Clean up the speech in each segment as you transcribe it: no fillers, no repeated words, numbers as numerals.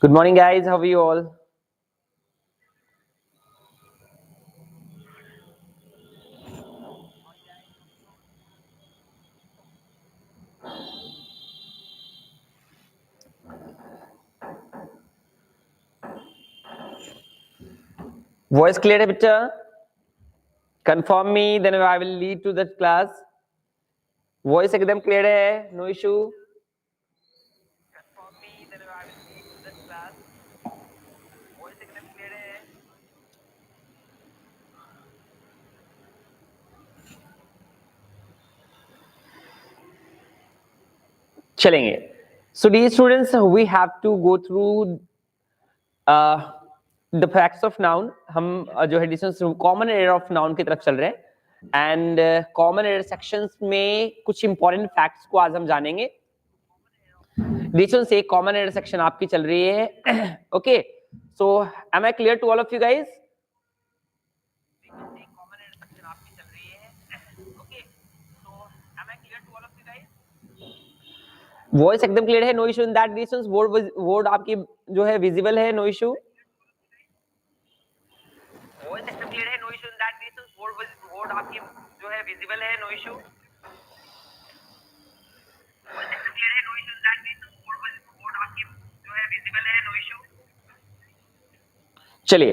Good morning, guys. How are you all? Voice clear है बच्चा? Confirm me, then I will lead to the class. Voice एकदम clear है, no issue. Confirm me, then I will lead to the class. Voice एकदम clear है. चलेंगे. So, dear students, we have to go through the facts of noun. हम जो है distance common error of noun की तरफ चल रहे हैं एंड कॉमन एरर सेक्शंस में कुछ इंपॉर्टेंट फैक्ट्स को आज हम जानेंगे. डिस्टेंस से कॉमन एरर सेक्शन आपकी चल रही है. Okay, so am I clear to all of you guys? Voice एकदम क्लियर है, no issue in that distance. Word आपकी जो है विजिबल है, नो इशू. वॉइस एकदम क्लियर है, no issue in that distance. Word आपकी जो है विजिबल है, नो इशू. वॉइस एकदम क्लियर है, no issue in that distance. Word आपकी जो है विजिबल है, नो इशू. चलिए,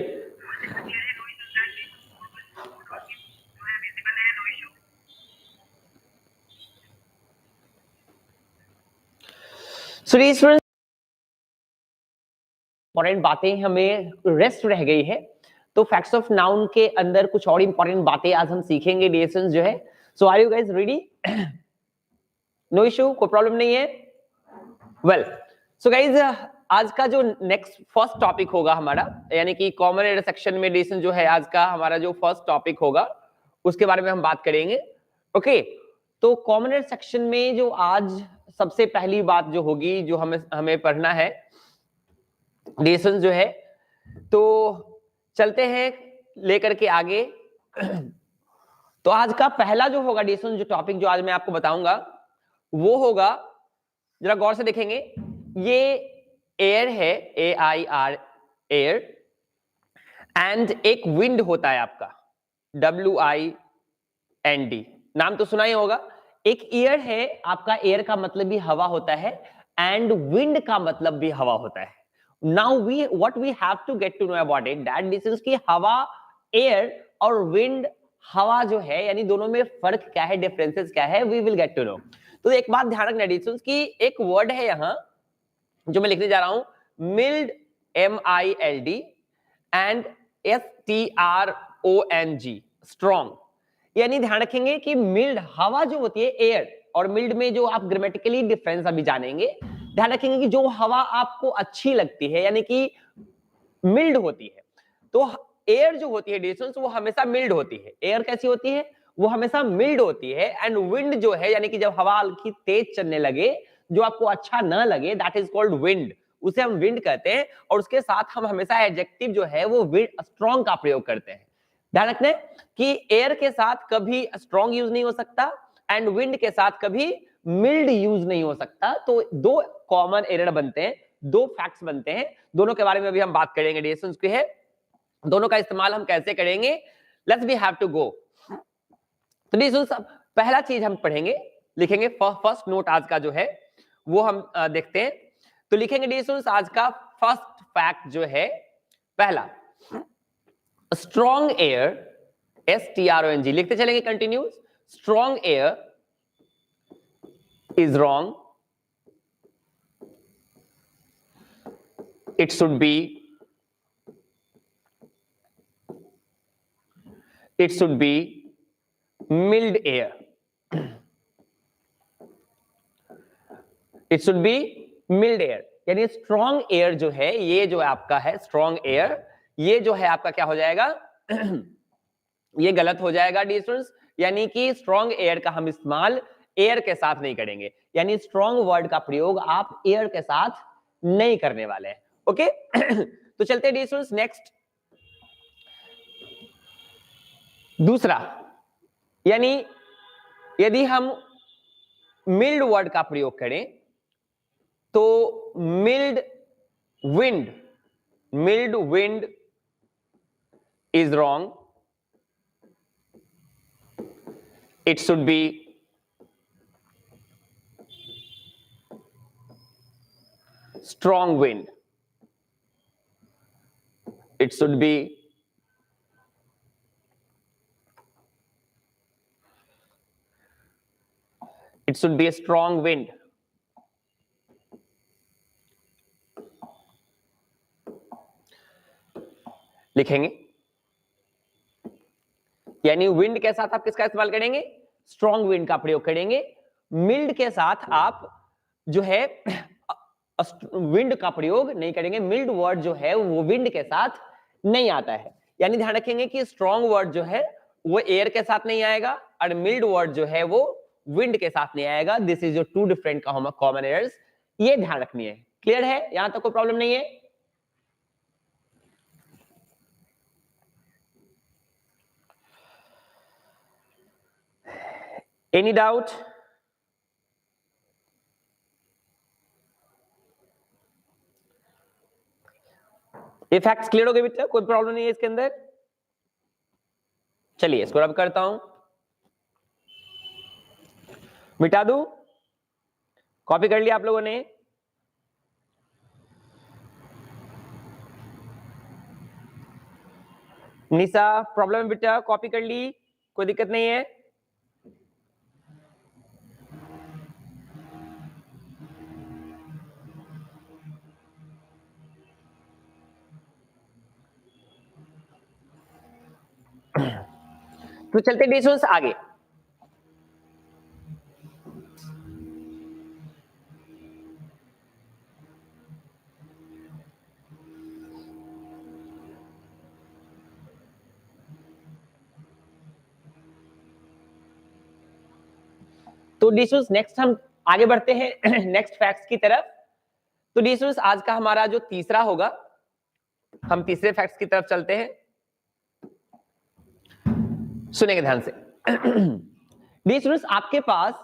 इंपॉर्टेंट बातें हमें रेस्ट रह गई है, तो फैक्ट्स ऑफ नाउन के अंदर कुछ और इंपॉर्टेंट बातें आज हम सीखेंगे डिएशंस जो है. So are you guys ready? No issue, कोई प्रॉब्लम नहीं है. वेल, सो गाइस आज का जो नेक्स्ट फर्स्ट टॉपिक होगा हमारा, यानी कि कॉमन एरर सेक्शन में डिएशन जो है आज का हमारा जो फर्स्ट टॉपिक होगा उसके बारे में हम बात करेंगे. ओके, तो कॉमन एरर सेक्शन में जो आज सबसे पहली बात जो होगी जो हमें पढ़ना है डिएशन जो है, तो चलते हैं लेकर के आगे. तो आज का पहला जो होगा डिएशन जो टॉपिक जो आज मैं आपको बताऊंगा वो होगा, जरा गौर से देखेंगे, ये एयर है, AIR एयर, एंड एक विंड होता है आपका WIND. नाम तो सुना ही होगा. एक एयर है आपका, एयर का मतलब भी हवा होता है एंड विंड का मतलब भी हवा होता है. Now what we have to get to know about it that this is की हवा, एयर और विंड, हवा जो है यानी दोनों में फर्क क्या है, डिफरेंसेस क्या है, we will get to know. तो एक बात ध्यान रखना डिस्टेंस की, एक वर्ड है यहां जो मैं लिखने जा रहा हूं, mild, MILD and STRONG, strong. यानी ध्यान रखेंगे कि मिल्ड हवा जो होती है, एयर, और मिल्ड में जो आप ग्रामेटिकली डिफरेंस अभी जानेंगे, ध्यान रखेंगे कि जो हवा आपको अच्छी लगती है यानी कि मिल्ड होती है, तो एयर जो होती है डिस्टेंस वो हमेशा मिल्ड होती है. एयर कैसी होती है? वो हमेशा मिल्ड होती है. एंड विंड जो है यानी कि जब हवा हल्की तेज चलने लगे, जो आपको अच्छा ना लगे, दैट इज कॉल्ड विंड, उसे हम विंड कहते हैं. और उसके साथ हम हमेशा एडजेक्टिव जो है वो स्ट्रॉन्ग का प्रयोग करते हैं. ध्यान रखना कि एयर के साथ कभी स्ट्रॉन्ग यूज नहीं हो सकता एंड विंड के साथ कभी मिल्ड यूज नहीं हो सकता. तो दो कॉमन एरर बनते हैं, दो फैक्ट्स बनते हैं, दोनों के बारे में अभी हम बात करेंगे. डिस्टेंस की है, दोनों का इस्तेमाल हम कैसे करेंगे, let's be have to go. तो डिस्टेंस पहला चीज हम पढ़ेंगे, लिखेंगे फर्स्ट नोट आज का जो है वो हम देखते हैं. तो लिखेंगे डिस्टेंस आज का फर्स्ट फैक्ट जो है, पहला, स्ट्रॉन्ग एयर, STRONG लिखते चलेंगे continuous. Strong air is wrong. It should be mild air. It should be mild air. यानी स्ट्रॉन्ग एयर जो है, ये जो आपका है स्ट्रॉन्ग एयर, ये जो है आपका क्या हो जाएगा, ये गलत हो जाएगा डिस्टेंस. यानी कि स्ट्रॉन्ग एयर का हम इस्तेमाल एयर के साथ नहीं करेंगे, यानी स्ट्रॉन्ग वर्ड का प्रयोग आप एयर के साथ नहीं करने वाले हैं. ओके, तो चलते हैं डिस्टेंस नेक्स्ट. दूसरा, यानी यदि हम मिल्ड वर्ड का प्रयोग करें तो mild wind, mild wind is wrong. It should be strong wind. It should be a strong wind. लिखेंगे, यानी विंड के साथ आप किसका इस्तेमाल करेंगे? स्ट्रॉन्ग विंड का प्रयोग करेंगे। मिल्ड के साथ आप जो है विंड का प्रयोग नहीं करेंगे। मिल्ड वर्ड जो है वो विंड के साथ नहीं आता है। यानी ध्यान रखेंगे कि स्ट्रॉन्ग वर्ड जो है वो एयर के साथ नहीं आएगा और मिल्ड वर्ड जो है वो विंड के साथ नहीं आएगा। This is your two different common errors, ये ध्यान रखनी है। क्लियर है? यहां तक कोई प्रॉब्लम नहीं है? Any doubt? ये फैक्ट्स क्लियर हो गए बेटा? कोई प्रॉब्लम नहीं है इसके अंदर? चलिए इसको रब करता हूं, मिटा दूं। कॉपी कर लिया आप लोगों ने? निशा प्रॉब्लम है बेटा? कॉपी कर ली, कोई दिक्कत नहीं है? तो चलते डिशेस आगे। तो डिशेस नेक्स्ट हम आगे बढ़ते हैं नेक्स्ट फैक्ट्स की तरफ। तो डिशेस आज का हमारा जो तीसरा होगा, हम तीसरे फैक्ट्स की तरफ चलते हैं। सुनेंगे ध्यान से। डिशेस आपके पास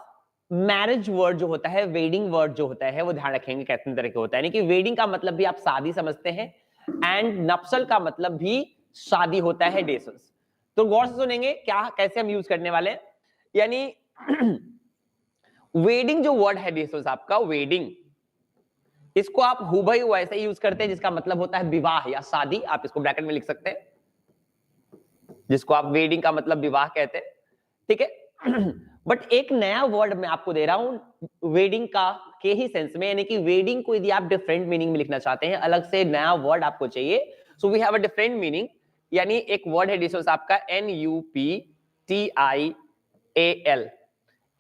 मैरिज वर्ड जो होता है, वेडिंग वर्ड जो होता है, वो ध्यान रखेंगे कितने तरह के होता है। यानी कि वेडिंग का मतलब भी आप शादी समझते हैं एंड नप्सल का मतलब भी शादी होता है डिशेस। तो गौर से सुनेंगे क्या कैसे हम यूज करने वाले हैं। यानी वेडिंग जो वर्ड है डिशेस आपका, वेडिंग, इसको आप हुबहू वैसे ही यूज करते हैं जिसका मतलब होता है विवाह या शादी। आप इसको ब्रैकेट में लिख सकते हैं, जिसको आप वेडिंग का मतलब विवाह कहते हैं, ठीक है। बट एक नया वर्ड मैं आपको दे रहा हूं वेडिंग का के ही सेंस में, यानी कि वेडिंग को यदि आप डिफरेंट मीनिंग में लिखना चाहते हैं, अलग से नया वर्ड आपको चाहिए, so we have a different meaning. यानी एक वर्ड है डिशेस आपका NUPTIAL,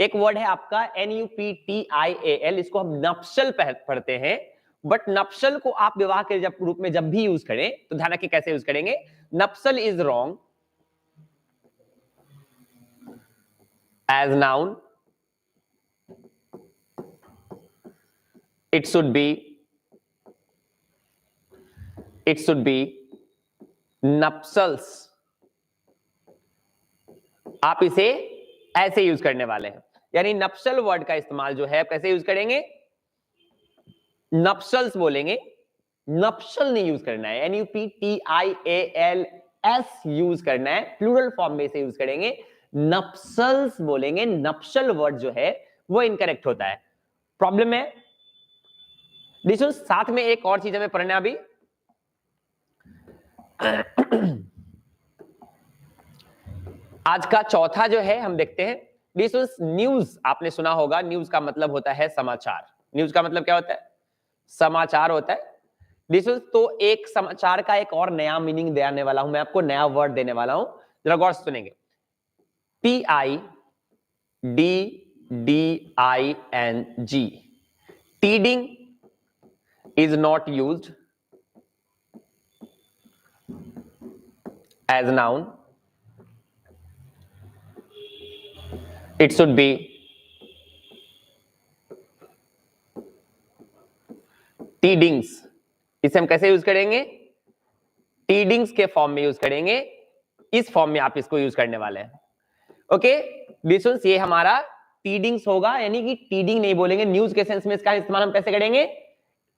एक वर्ड है आपका NUPTIAL, इसको हम नप्सल पढ़ते हैं। बट नप्सल को आप विवाह के रूप में जब भी यूज करें तो ध्यान रखिए कैसे यूज करेंगे। नप्सल is wrong as noun, it should be nuptials। आप इसे ऐसे यूज करने वाले हैं, यानी नप्सल वर्ड का इस्तेमाल जो है कैसे यूज करेंगे? नप्सल्स बोलेंगे, नप्सल नहीं यूज करना है। NUPTIALS यूज करना है, प्लूरल फॉर्म में इसे यूज करेंगे, नप्सल्स बोलेंगे। नप्सल वर्ड जो है वो इनकरेक्ट होता है। प्रॉब्लम है डिशेस। साथ में एक और चीज हमें पढ़ना अभी। आज का चौथा जो है हम देखते हैं डिशेस। न्यूज आपने सुना होगा, न्यूज का मतलब होता है समाचार। न्यूज का मतलब क्या होता है? समाचार होता है डिशेस। तो एक समाचार का एक और नया मीनिंग देने वाला हूं मैं आपको, नया वर्ड देने वाला हूं, जरा गौर से सुनेंगे। TIDDING, teeding is not used as a noun, it should be teedings। इसे हम कैसे यूज करेंगे? टीडिंग्स के फॉर्म में यूज करेंगे। इस फॉर्म में आप इसको यूज करने वाले हैं। ओके डिशेस, ये हमारा टीडिंग्स होगा, यानी कि टीडिंग नहीं बोलेंगे। न्यूज के सेंस में इसका इस्तेमाल हम कैसे करेंगे?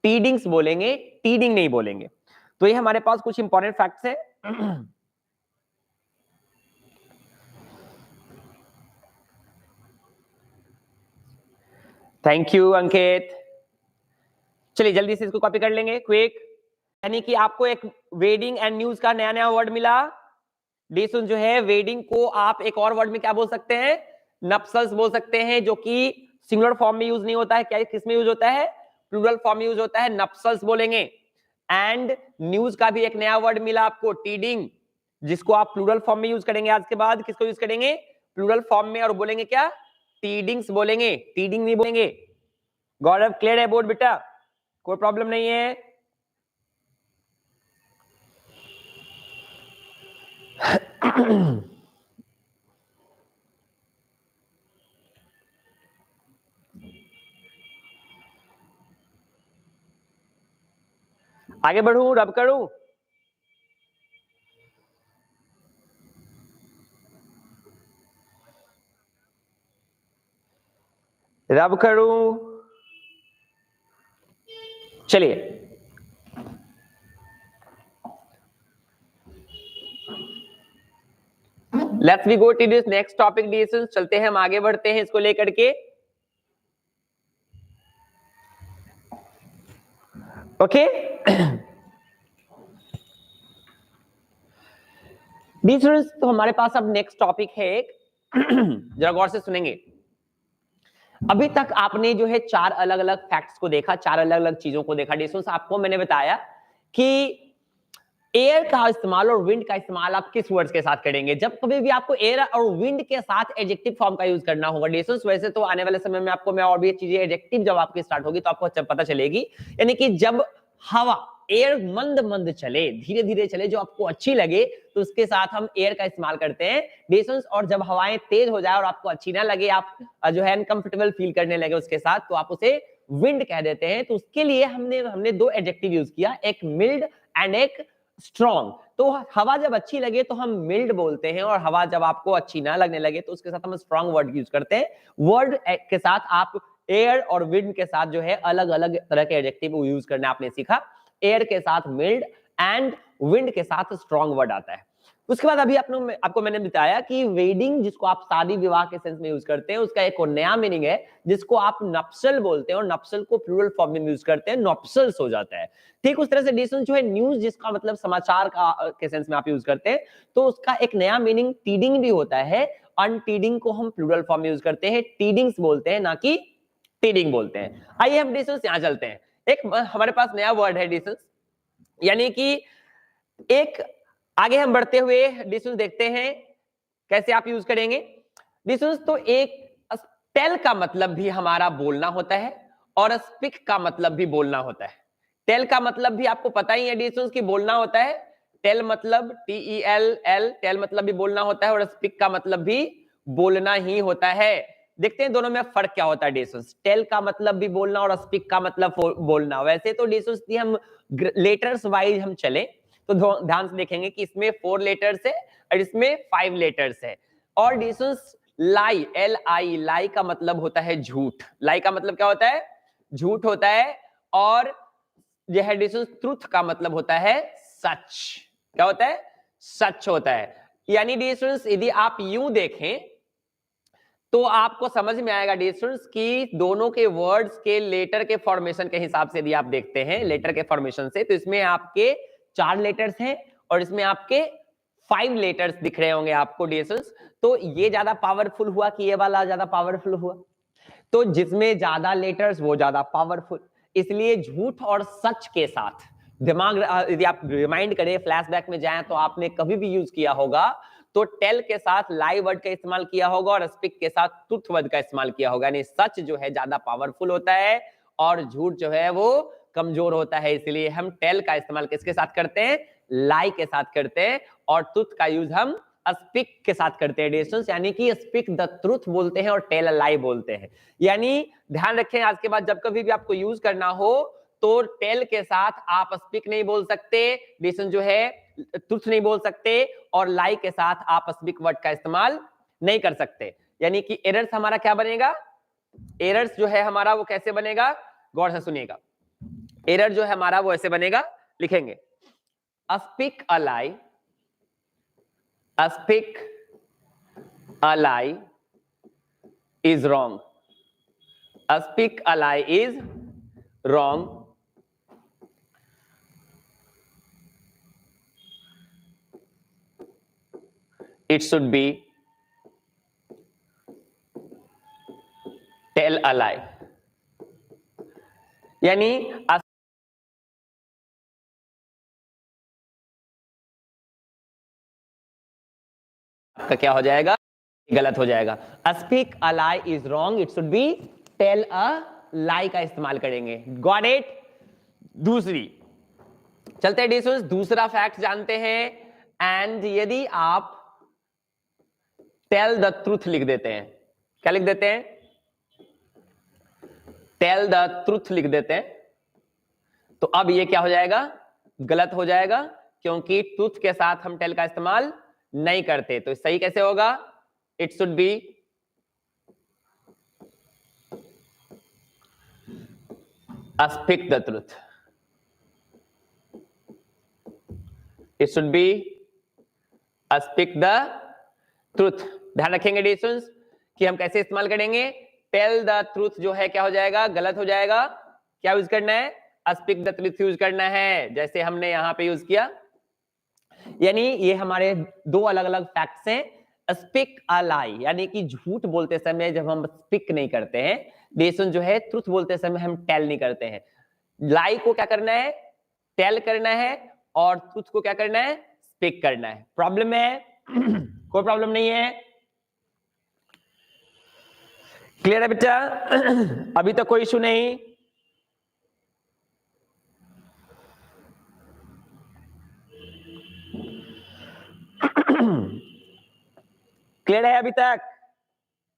टीडिंग्स बोलेंगे, टीडिंग नहीं बोलेंगे। तो ये हमारे पास कुछ इंपॉर्टेंट फैक्ट्स है। थैंक यू अंकित। चलिए जल्दी से इसको कॉपी कर लेंगे क्विक। यानी कि आपको एक वेडिंग एंड न्यूज का नया नया वर्ड मिला। डिसुन जो है वेडिंग को आप एक और वर्ड में क्या बोल सकते हैं, नप्सल्स बोल सकते हैं, जो कि सिंगुलर फॉर्म में यूज नहीं होता है। क्या किस में यूज होता है, प्लूरल फॉर्म में यूज होता है, नप्सल्स बोलेंगे। एंड न्यूज का भी एक नया वर्ड मिला आपको, टीडिंग, जिसको आप प्लूरल फॉर्म में यूज करेंगे। आज के बाद किसको यूज करेंगे, प्लूरल फॉर्म में, और बोलेंगे क्या, टीडिंग्स बोलेंगे, टीडिंग नहीं बोलेंगे। गौरव क्लियर है बोर्ड बेटा, कोई प्रॉब्लम नहीं है। आगे बढ़ूं, रब करूं? रब करूं? चलिए let's we go to this next topic decisions. चलते हैं, हम आगे बढ़ते हैं इसको लेकर के। ओके डिसीजंस, तो हमारे पास अब नेक्स्ट टॉपिक है एक। जरा गौर से सुनेंगे। अभी तक आपने जो है चार अलग अलग फैक्ट्स को देखा, चार अलग अलग चीजों को देखा। डिसीजंस आपको मैंने बताया कि एयर का इस्तेमाल और विंड का इस्तेमाल आप किस वर्ड्स के साथ करेंगे। जब कभी भी आपको एयर और विंड के साथ एडजेक्टिव फॉर्म का यूज करना होगा डिसीजंस, वैसे तो आने वाले समय में आपको मैं और भी चीजें एडजेक्टिव जब आपकी स्टार्ट होगी तो आपको पता चलेगी। यानी कि जब हवा, एयर मंद मंद चले, धीरे धीरे चले, जो आपको अच्छी लगे, तो उसके साथ हम एयर का इस्तेमाल करते हैं डिसीजंस। और जब हवाएं तेज हो जाए और आपको अच्छी ना लगे, आप जो है अनकंफर्टेबल फील करने लगे उसके साथ, तो आप उसे विंड कह देते हैं। तो उसके लिए हमने दो एडजेक्टिव यूज किया, एक मिल्ड एंड एक स्ट्रॉन्ग। तो हवा जब अच्छी लगे तो हम मिल्ड बोलते हैं, और हवा जब आपको अच्छी ना लगने लगे तो उसके साथ हम स्ट्रॉन्ग वर्ड यूज करते हैं। वर्ड के साथ आप एयर और विंड के साथ जो है अलग अलग तरह के एडजेक्टिव यूज करना आपने सीखा। एयर के साथ मिल्ड एंड विंड के साथ स्ट्रॉन्ग वर्ड आता है। उसके बाद अभी आपको मैंने बताया कि वेडिंग, जिसको आप शादी विवाह के सेंस में यूज करते हैं, उसका एक और नया मीनिंग है जिसको आप नप्सल बोलते हैं, और नप्सल को प्लूरल फॉर्म में यूज करते हैं, नॉप्सल्स हो जाता है। ठीक उस तरह से डिसीजन जो है न्यूज, जिसका मतलब समाचार का के सेंस में आप यूज करते हैं, तो उसका एक नया मीनिंग टीडिंग भी होता है। अनटीडिंग को हम प्लूरल फॉर्म में यूज करते हैं, टीडिंग्स बोलते हैं, ना कि टीडिंग बोलते हैं। आइए हम डिसीजन यहां चलते हैं। एक हमारे पास नया वर्ड है डिसीजन, यानी कि एक, आगे हम बढ़ते हुए डिसीजन देखते हैं कैसे आप यूज करेंगे डिसीजन। तो एक टेल का मतलब भी हमारा बोलना होता है, और स्पीक का मतलब भी बोलना होता है। टेल का मतलब भी आपको पता ही है डिसीजन की बोलना होता है। टेल मतलब TELL, टेल मतलब भी बोलना होता है, और स्पीक का मतलब भी बोलना ही होता है। देखते हैं दोनों में फर्क क्या होता है डिसीजन। टेल का मतलब भी बोलना और स्पीक का मतलब बोलना। वैसे तो डिसीजन हम लेटर्स वाइज हम चले तो ध्यान से देखेंगे कि इसमें 4 लेटर्स है और इसमें 5 लेटर्स है। और डिसीजंस लाई, LI, लाई का मतलब होता है झूठ। लाई का मतलब क्या होता है, झूठ होता है। और यह डिसीजंस ट्रुथ का मतलब होता है सच। क्या होता है, सच होता है। यानी डिसीजंस यदि आप यूं देखें तो आपको समझ में आएगा डिसीजंस की दोनों के वर्ड्स के लेटर के फॉर्मेशन के हिसाब से यदि आप देखते हैं लेटर के फॉर्मेशन से, तो इसमें आपके 4 लेटर्स हैं और इसमें आपके 5 लेटर्स दिख रहे होंगे आपको डिसीजंस। तो ये ज्यादा पावरफुल हुआ कि ये वाला ज्यादा पावरफुल हुआ? तो जिसमें ज्यादा लेटर्स वो ज्यादा पावरफुल। इसलिए झूठ और सच के साथ दिमाग, यदि आप रिमाइंड करें, फ्लैशबैक में जाएं, तो आपने कभी भी यूज किया होगा तो टेल के साथ लाई वर्ड का इस्तेमाल किया होगा और स्पीक के साथ ट्रुथ वर्ड का इस्तेमाल किया होगा। यानी सच जो है ज्यादा पावरफुल होता है और झूठ जो है वो कमजोर होता है। इसलिए हम टेल का इस्तेमाल किसके साथ करते हैं, लाई के साथ करते हैं, और ट्रुथ का यूज हम स्पीक के साथ करते हैं डिसीजंस। यानी कि स्पीक द ट्रुथ बोलते हैं और टेल अ लाई बोलते हैं। यानी ध्यान रखें, आज के बाद जब कभी भी आपको यूज करना हो तो टेल के साथ आप स्पीक नहीं बोल सकते, डिसीजन जो है ट्रुथ नहीं बोल सकते, और लाई के साथ आप स्पीक वर्ड का इस्तेमाल नहीं कर सकते। यानी कि एरर्स हमारा क्या बनेगा, एरर्स जो है हमारा वो कैसे बनेगा, गौर से सुनिएगा। एरर जो है हमारा वो ऐसे बनेगा, लिखेंगे a speak a lie, a speak a lie is wrong, a speak a lie is wrong, it should be tell a lie। यानी आपका क्या हो जाएगा, गलत हो जाएगा। A speak a lie is wrong, it should be tell a lie का इस्तेमाल करेंगे। Got it? दूसरी चलते हैं डिस्टेंस, दूसरा फैक्ट जानते हैं। एंड यदि आप टेल द ट्रूथ लिख देते हैं, क्या लिख देते हैं, टेल द ट्रूथ लिख देते हैं, तो अब ये क्या हो जाएगा, गलत हो जाएगा, क्योंकि ट्रूथ के साथ हम टेल का इस्तेमाल नहीं करते। तो सही कैसे होगा, it should B speak the truth, it should B speak the truth. ध्यान रखेंगे डिस्टेंस कि हम कैसे इस्तेमाल करेंगे। टेल द ट्रूथ जो है क्या हो जाएगा, गलत हो जाएगा। क्या यूज करना है, स्पीक द ट्रूथ यूज करना है, जैसे हमने यहां पे यूज किया। यानी ये हमारे दो अलग अलग फैक्ट्स हैं। स्पीक अ लाई यानी कि झूठ बोलते समय जब हम स्पीक नहीं करते हैं, डिस्टेंस जो है ट्रूथ बोलते समय हम टेल नहीं करते हैं। लाई को क्या करना है, टेल करना है, और ट्रूथ को क्या करना है, स्पीक करना है। प्रॉब्लम है कोई प्रॉब्लम नहीं है, क्लियर है बेटा? अभी तक कोई इशू नहीं? क्लियर है अभी तक?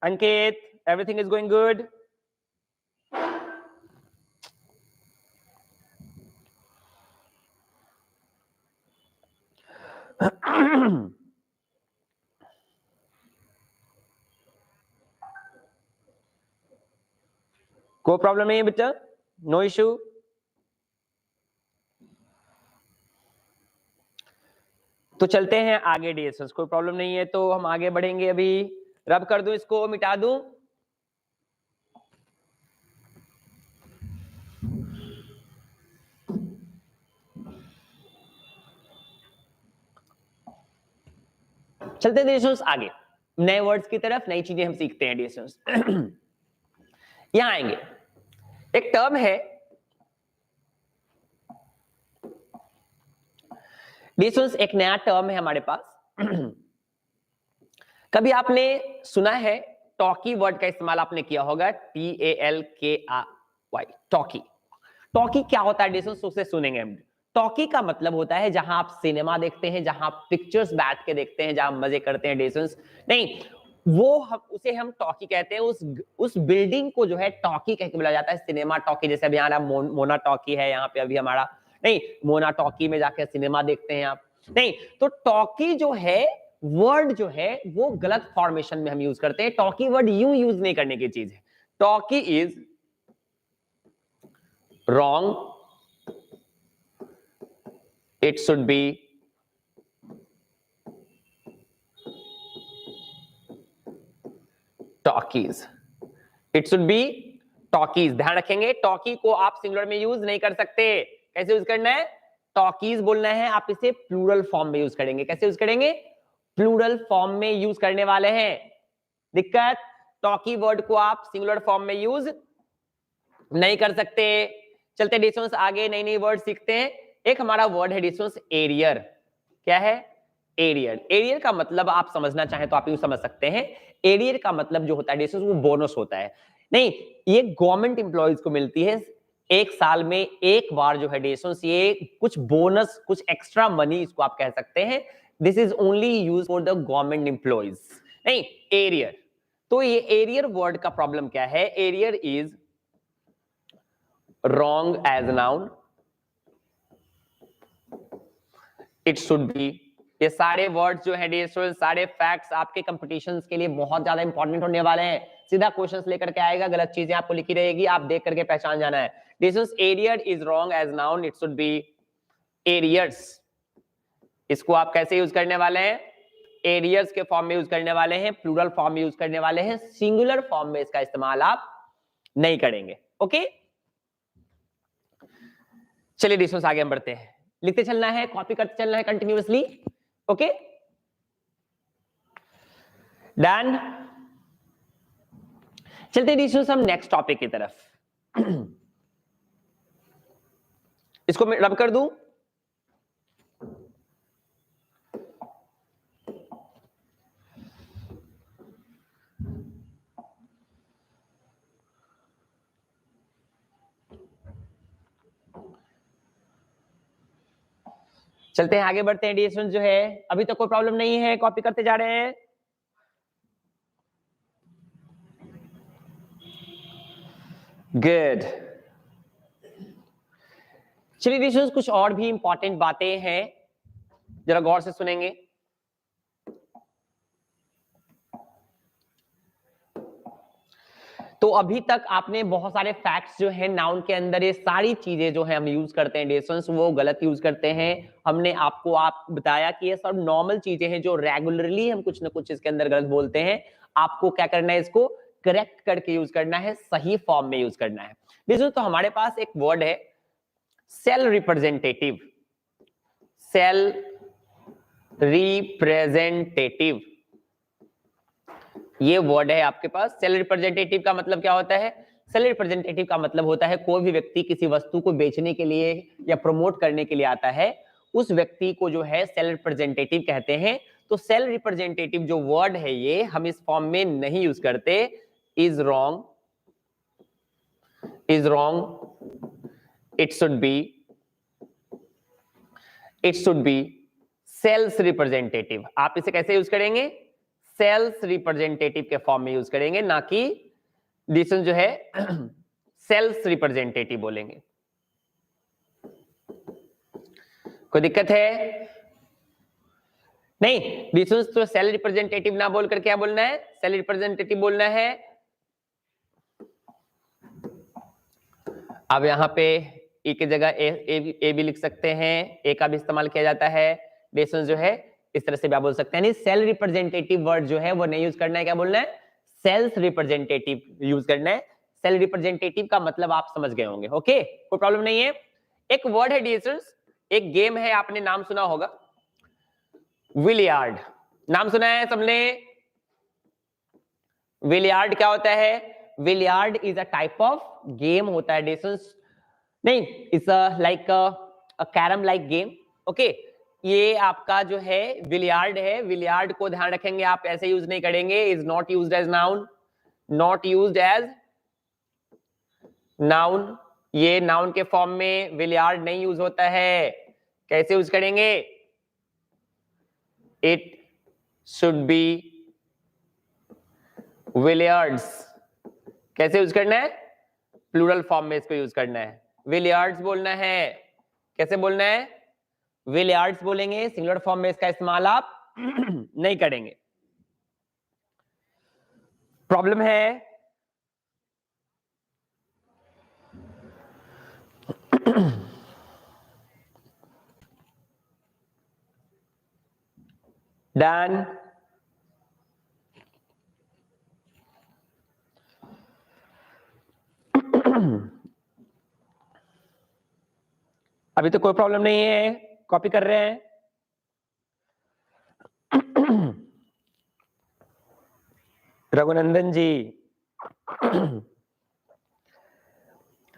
अंकित, एवरीथिंग इज गोइंग गुड? कोई प्रॉब्लम नहीं है बेटा, नो इशू। तो चलते हैं आगे डिस्टेंस, कोई प्रॉब्लम नहीं है तो हम आगे बढ़ेंगे। अभी रब कर दूं, इसको मिटा दूं। चलते हैं डिस्टेंस आगे, नए वर्ड्स की तरफ, नई चीजें हम सीखते हैं डिस्टेंस। यहां आएंगे, एक टर्म है डिस्टेंस, एक नया टर्म है हमारे पास। कभी आपने सुना है, टॉकी वर्ड का इस्तेमाल आपने किया होगा, TALKY, टॉकी। टॉकी क्या होता है डिस्टेंस, उसे सुनेंगे हम। टॉकी का मतलब होता है जहां आप सिनेमा देखते हैं, जहां आप पिक्चर्स बैठ के देखते हैं, जहां मजे करते हैं डिस्टेंस, नहीं वो उसे हम टॉकी कहते हैं। उस बिल्डिंग को जो है टॉकी कह के बुलाया जाता है, सिनेमा टॉकी। जैसे अभी हमारा मोना टॉकी है यहाँ पे, अभी हमारा नहीं, मोना टॉकी में जाकर सिनेमा देखते हैं आप, नहीं। तो टॉकी जो है वर्ड जो है वो गलत फॉर्मेशन में हम यूज करते हैं। टॉकी वर्ड यूं यूज नहीं करने की चीज है। Talkie is wrong, it should be talkies, it should be talkies। ध्यान रखेंगे, टॉकी को आप सिंगुलर में यूज नहीं कर सकते। कैसे यूज करना है, टॉकीज बोलना है, आप इसे प्लूरल फॉर्म में यूज करेंगे। कैसे यूज करेंगे, प्लूरल फॉर्म में यूज करने वाले हैं। दिक्कत, टॉकी वर्ड को आप सिंगुलर फॉर्म में यूज नहीं कर सकते। चलते डिस्टेंस आगे, नई नई वर्ड सीखते हैं। एक हमारा वर्ड है डिस्टेंस एरियर। क्या है, एरियर। एरियर का मतलब आप समझना चाहें तो आप यूं समझ सकते हैं, एरियर का मतलब जो होता है डिस्टेंस वो बोनस होता है। नहीं, ये गवर्नमेंट एम्प्लॉइज को मिलती है एक साल में एक बार जो है डिस्टेंस, ये कुछ बोनस, कुछ एक्स्ट्रा मनी इसको आप कह सकते हैं। This is only use for the government employees. नहीं, एरियर। तो ये एरियर वर्ड का प्रॉब्लम क्या है, arrear is wrong as a noun, it should be ये सारे वर्ड्स जो है डियर स्टूडेंट्स, सारे फैक्ट्स आपके कंपटीशंस के लिए बहुत ज्यादा इंपॉर्टेंट होने वाले हैं। सीधा क्वेश्चंस लेकर के आएगा, गलत चीजें आपको लिखी रहेगी, आप देख करके पहचान जाना है। Dear students, arrear is wrong as noun, it should be arrears. इसको आप कैसे यूज करने वाले हैं? एरियर्स के फॉर्म में यूज करने वाले हैं, प्लूरल फॉर्म में यूज करने वाले हैं, सिंगुलर फॉर्म में इसका इस्तेमाल आप नहीं करेंगे। ओके, चलिए डियर स्टूडेंट्स आगे हम बढ़ते हैं। लिखते चलना है, कॉपी करते चलना है कंटिन्यूअसली। Okay done. चलते डियर स्टूडेंट्स हम नेक्स्ट टॉपिक की तरफ। इसको मैं रब कर दूं। चलते हैं आगे बढ़ते हैं डियर स्टूडेंट्स। जो है अभी तक कोई प्रॉब्लम नहीं है, कॉपी करते जा रहे हैं। गुड। चलिए डियर स्टूडेंट्स, कुछ और भी इंपॉर्टेंट बातें हैं, जरा गौर से सुनेंगे। तो अभी तक आपने बहुत सारे फैक्ट्स जो है नाउन के अंदर, ये सारी चीजें जो है हम यूज करते हैं डियर स्टूडेंट्स, वो गलत यूज करते हैं। हमने आपको बताया कि ये सब नॉर्मल चीजें हैं जो रेगुलरली हम कुछ ना कुछ इसके अंदर गलत बोलते हैं। आपको क्या करना है, इसको करेक्ट करके यूज करना है, सही फॉर्म में यूज करना है। डियर तो हमारे पास एक वर्ड है सेल रिप्रेजेंटेटिव। सेल रिप्रेजेंटेटिव ये वर्ड है आपके पास। सेल रिप्रेजेंटेटिव का मतलब क्या होता है? सेल रिप्रेजेंटेटिव का मतलब होता है कोई भी व्यक्ति किसी वस्तु को बेचने के लिए या प्रमोट करने के लिए आता है, उस व्यक्ति को जो है सेल रिप्रेजेंटेटिव कहते हैं। तो सेल रिप्रेजेंटेटिव जो वर्ड है ये हम इस फॉर्म में नहीं यूज करते। Is wrong, is wrong, it should be sales representative. आप इसे कैसे यूज करेंगे? सेल्स रिप्रेजेंटेटिव के फॉर्म में यूज करेंगे, ना कि डिसन जो है सेल्स रिप्रेजेंटेटिव बोलेंगे। कोई दिक्कत है? नहीं, डिसन तो सेल रिप्रेजेंटेटिव ना बोलकर क्या बोलना है? सेल रिप्रेजेंटेटिव बोलना है। अब यहां पे ए की जगह ए भी लिख सकते हैं, ए का भी इस्तेमाल किया जाता है। डिसन जो है इस तरह से भी आप बोल सकते हैं। नहीं, सेल रिप्रेजेंटेटिव वर्ड जो है वो नहीं यूज करना है, क्या बोलना है? सेल्स रिप्रेजेंटेटिव यूज करना है। सेल रिप्रेजेंटेटिव का मतलब आप समझ गए होंगे। ओके, कोई प्रॉब्लम नहीं है। एक वर्ड है डियर्स, एक गेम है, आपने नाम सुना होगा, विलियार्ड। नाम सुना है सबने? विलियार्ड क्या होता है? Billiard is a type of game होता है डियर्स। नहीं, it's like a carrom like game. Okay, ये आपका जो है विलियार्ड है। विलियार्ड को ध्यान रखेंगे, आप ऐसे यूज नहीं करेंगे। Is not used as noun, not used as noun. ये नाउन के फॉर्म में विलियार्ड नहीं यूज होता है। कैसे यूज करेंगे? It should be billiards. कैसे यूज करना है? प्लूरल फॉर्म में इसको यूज करना है, विलियर्ड्स बोलना है। कैसे बोलना है? विलियर्ड्स बोलेंगे। सिंगुलर फॉर्म में इसका इस्तेमाल आप नहीं करेंगे। प्रॉब्लम है? डन। अभी तो कोई प्रॉब्लम नहीं है, कॉपी कर रहे हैं। रघुनंदन जी,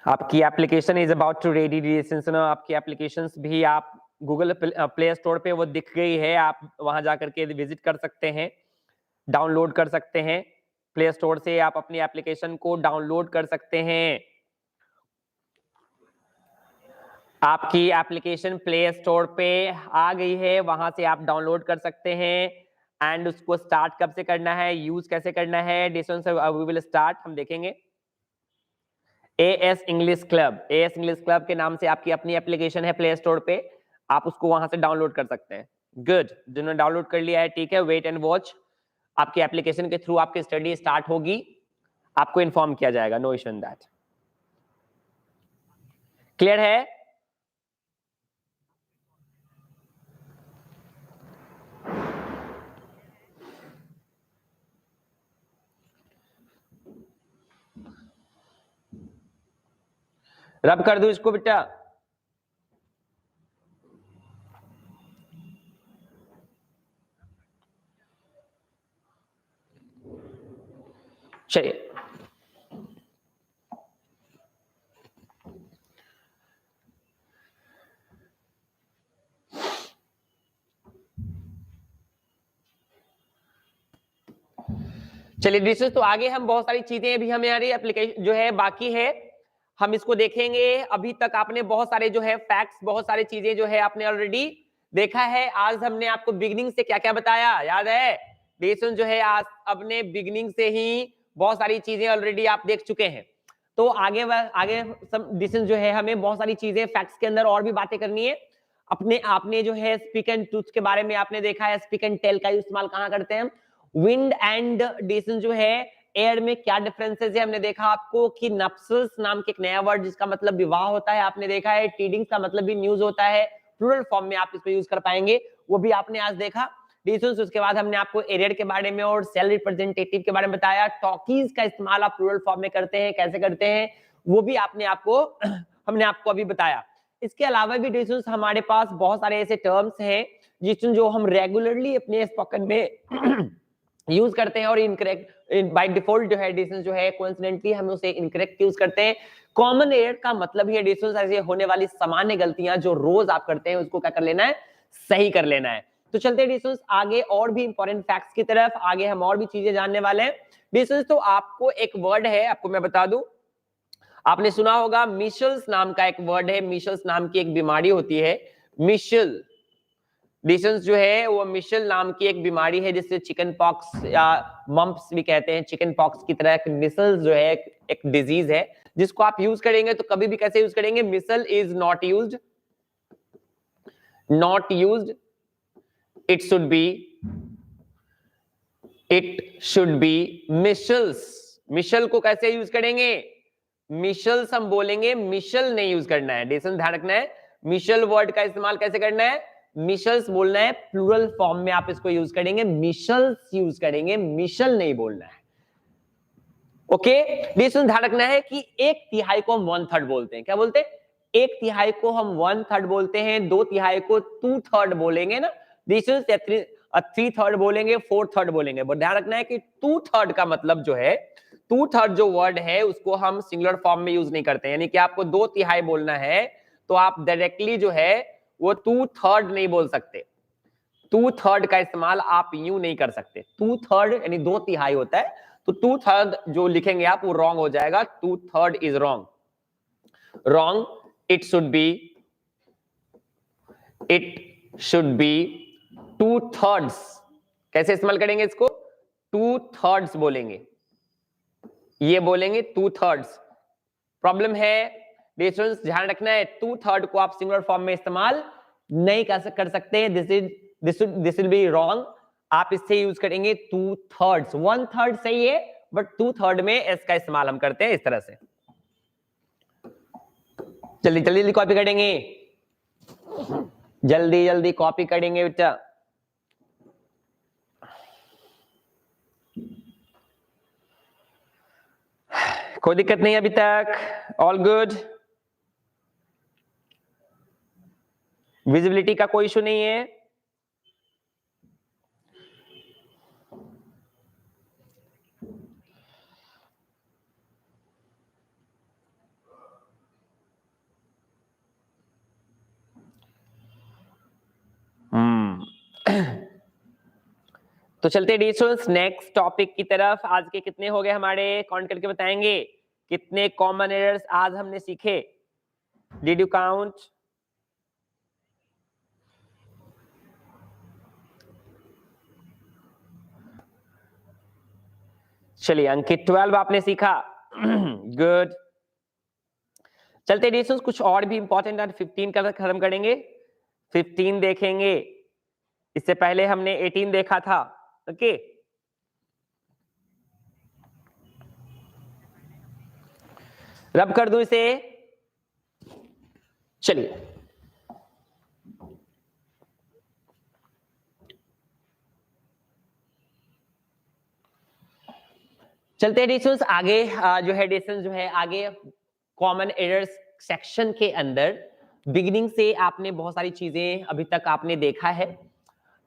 आपकी application is about to ready. आपकी एप्लीकेशंस भी आप गूगल प्ले स्टोर पे वो दिख गई है, आप वहां जाकर के विजिट कर सकते हैं, डाउनलोड कर सकते हैं। प्ले स्टोर से आप अपनी एप्लीकेशन को डाउनलोड कर सकते हैं। आपकी एप्लीकेशन प्ले स्टोर पे आ गई है, वहां से आप डाउनलोड कर सकते हैं। एंड उसको स्टार्ट कब से करना है, यूज कैसे करना है, डिस्टेंस वी विल स्टार्ट, हम देखेंगे। AS English club, AS English club के नाम से आपकी अपनी एप्लीकेशन है प्ले स्टोर पे, आप उसको वहां से डाउनलोड कर सकते हैं। गुड, जिन्होंने डाउनलोड कर लिया है ठीक है, वेट एंड वॉच, आपकी एप्लीकेशन के थ्रू आपकी स्टडी स्टार्ट होगी, आपको इन्फॉर्म किया जाएगा, no issue in that. Clear है? रब कर दूं इसको बेटा? चलिए, चलिए डिस्कस, तो आगे हम बहुत सारी चीजें अभी हमारी एप्लीकेशन जो है बाकी है, हम इसको देखेंगे। अभी तक आपने बहुत सारे जो है फैक्ट्स, बहुत सारी चीजें जो है आपने ऑलरेडी देखा है। आज हमने आपको बिगिनिंग से क्या क्या बताया याद है? डिस्कस जो है आज अपने बिगिनिंग से ही बहुत सारी चीजें ऑलरेडी आप देख चुके हैं। तो आगे सब डिस्कस जो है हमें बहुत सारी चीजें फैक्ट्स के अंदर और भी बातें करनी है। अपने आपने जो है स्पीक एंड ट्रूथ के बारे में आपने देखा है, स्पीक एंड टेल का इस्तेमाल कहाँ करते हैं। विंड एंड डिस्टेंस जो है एयर में क्या डिफरेंसेस है, हमने देखा आपको कि नप्सल्स नाम के एक नया वर्ड जिसका मतलब विवाह होता है, आपने देखा है। टीडिंग का मतलब भी न्यूज होता है, प्लूरल फॉर्म में आप इसको यूज कर पाएंगे, वो भी आपने आज देखा डिस्टेंस। उसके बाद हमने आपको एरियर के बारे में और सेल रिप्रेजेंटेटिव के बारे में बताया। टॉकीज का इस्तेमाल आप प्लूरल फॉर्म में करते हैं, कैसे करते हैं वो भी आपने आपको हमने आपको अभी बताया। इसके अलावा भी डिस्टेंस हमारे पास बहुत सारे ऐसे टर्म्स हैं जिसमें जो हम रेगुलरली अपने स्पोकन में यूज करते हैं और इनकरेक्ट बाय डिफॉल्ट जो है डिस्टेंस जो है कोइंसिडेंटली हम उसे इनकरेक्ट यूज करते हैं। कॉमन एरर का मतलब ही है डिस्टेंस ऐसे होने वाली सामान्य गलतियां जो रोज आप करते हैं उसको क्या कर लेना है, सही कर लेना है। तो चलते हैं डिस्टेंस आगे और भी इंपॉर्टेंट फैक्ट्स की तरफ, आगे हम और भी चीजें जानने वाले हैं। डिस्टेंस तो आपको एक वर्ड है, आपको मैं बता दूं, आपने सुना होगा मिशल्स नाम का एक वर्ड है, मिशल्स नाम की एक बीमारी होती है, मिशल डिसेंस जो है वो मिशल नाम की एक बीमारी है जिससे चिकन पॉक्स या मम्प्स भी कहते हैं, चिकन पॉक्स की तरह मिसल्स जो है एक डिजीज है जिसको आप यूज करेंगे तो कभी भी कैसे यूज करेंगे, missal is not used, not used, it should be missals. Missal को कैसे यूज करेंगे, मिशल्स हम बोलेंगे, मिशल नहीं यूज करना है, डिसेंस ध्यान रखना है। मिशल वर्ड का इस्तेमाल कैसे करना है, मिशल्स बोलना है, प्लूरल फॉर्म में आप इसको यूज करेंगे, मिशल्स यूज करेंगे, मिशल नहीं बोलना है। ओके, डिस्टेंस ध्यान रखना है कि एक तिहाई को हम 1/3 बोलते हैं, क्या बोलते हैं, एक तिहाई को हम 1/3 बोलते हैं, 2 तिहाई को 2/3 बोलेंगे ना, डिस्टेंस 3/3 बोलेंगे, 4/3 बोलेंगे। बट ध्यान रखना है कि 2/3 का मतलब जो है, 2/3 जो वर्ड है उसको हम सिंगुलर फॉर्म में यूज नहीं करते हैं, यानी कि आपको 2 तिहाई बोलना है तो आप डायरेक्टली जो है वो 2/3 नहीं बोल सकते। 2/3 का इस्तेमाल आप यूं नहीं कर सकते, 2/3 यानी 2 तिहाई होता है, तो 2/3 जो लिखेंगे आप वो रॉन्ग हो जाएगा, 2/3 is wrong, wrong, it should B 2/3। कैसे इस्तेमाल करेंगे इसको, 2/3 बोलेंगे, ये बोलेंगे 2/3। प्रॉब्लम है डिफरेंस ध्यान रखना है, 2/3 को आप सिंगुलर फॉर्म में इस्तेमाल नहीं कर सकते, दिस विल बी रॉन्ग। आप इससे यूज करेंगे 2/3, 1/3 सही है बट 2/3 में एस का इस्तेमाल हम करते हैं इस तरह से। जल्दी जल्दी जल्दी कॉपी करेंगे, जल्दी जल्दी कॉपी करेंगे बेटा। कोई दिक्कत नहीं अभी तक, ऑल गुड, विजिबिलिटी का कोई इशू नहीं है। तो चलते डिस्टेंस नेक्स्ट टॉपिक की तरफ। आज के कितने हो गए हमारे, काउंट करके बताएंगे कितने कॉमन एरर्स आज हमने सीखे, डिड यू काउंट? चलिए अंकित 12 आपने सीखा, गुड। चलते डिस्टेंस कुछ और भी इंपॉर्टेंट 15 का खत्म करेंगे, 15 देखेंगे। इससे पहले हमने 18 देखा था। ओके, रब कर दूं इसे, चलिए चलते हैं डिस्टेंस आगे। जो है डिस्टेंस जो है आगे कॉमन एरर्स सेक्शन के अंदर बिगिनिंग से आपने बहुत सारी चीजें अभी तक आपने देखा है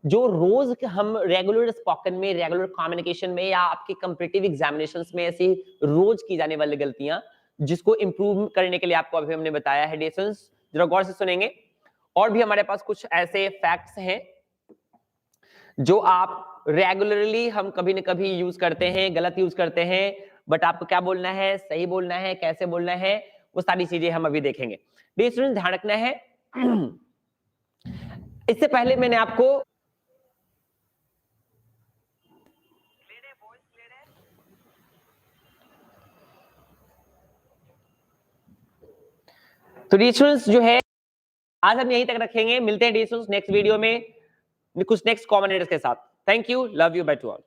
जो रोज हम रेगुलर स्पोकन में, रेगुलर कम्युनिकेशन में या आपके कॉम्पिटिटिव एग्जामिनेशंस में ऐसी रोज की जाने वाली गलतियां जिसको इंप्रूव करने के लिए आपको अभी हमने बताया है। डिस्टेंस जरा गौर से सुनेंगे। और भी हमारे पास कुछ ऐसे फैक्ट्स हैं जो आप रेगुलरली हम कभी न कभी यूज करते हैं, गलत यूज करते हैं, बट आपको क्या बोलना है, सही बोलना है, कैसे बोलना है, वो सारी चीजें हम अभी देखेंगे। स्टूडेंट्स ध्यान रखना है इससे पहले मैंने आपको तो स्टूडेंट्स जो है आज हम यहीं तक रखेंगे। मिलते हैं स्टूडेंट्स नेक्स्ट वीडियो में कुछ नेक्स्ट कॉमन एरर्स के साथ। Thank you, love you, by two all.